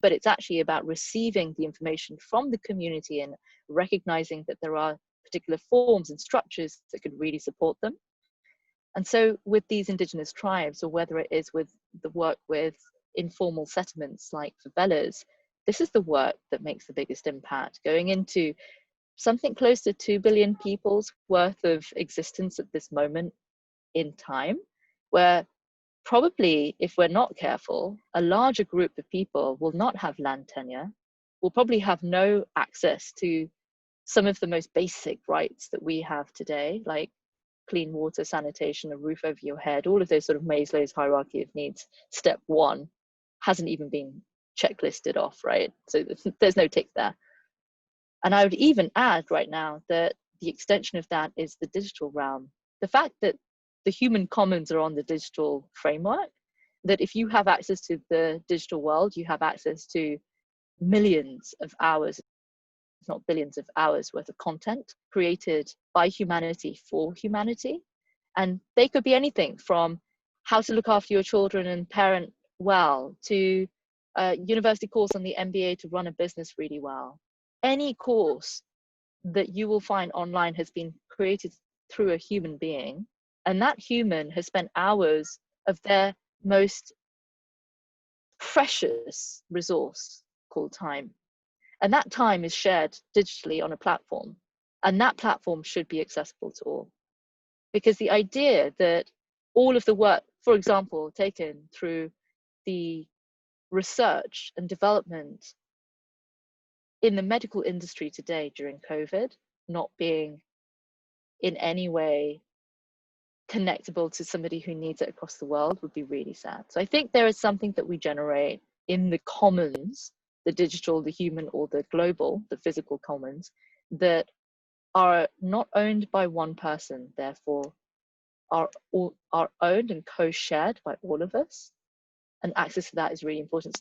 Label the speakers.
Speaker 1: but it's actually about receiving the information from the community and recognizing that there are particular forms and structures that could really support them. And so with these indigenous tribes, or whether it is with the work with informal settlements like favelas, this is the work that makes the biggest impact, going into something close to 2 billion people's worth of existence at this moment in time, where probably, if we're not careful, a larger group of people will not have land tenure, will probably have no access to some of the most basic rights that we have today, like clean water, sanitation, a roof over your head, all of those sort of Maslow's hierarchy of needs. Step one hasn't even been checklisted off, right? So there's no tick there. And I would even add right now that the extension of that is the digital realm. The fact that the human commons are on the digital framework, that if you have access to the digital world, you have access to millions of hours, if not billions of hours worth of content created by humanity for humanity. And they could be anything from how to look after your children and parent well, to a university course on the MBA to run a business really well. Any course that you will find online has been created through a human being, and that human has spent hours of their most precious resource called time. And that time is shared digitally on a platform, and that platform should be accessible to all. Because the idea that all of the work, for example, taken through the research and development in the medical industry today during COVID, not being in any way connectable to somebody who needs it across the world, would be really sad. So I think there is something that we generate in the commons, the digital, the human, or the global, the physical commons, that are not owned by one person, therefore are owned and co-shared by all of us. And access to that is really important.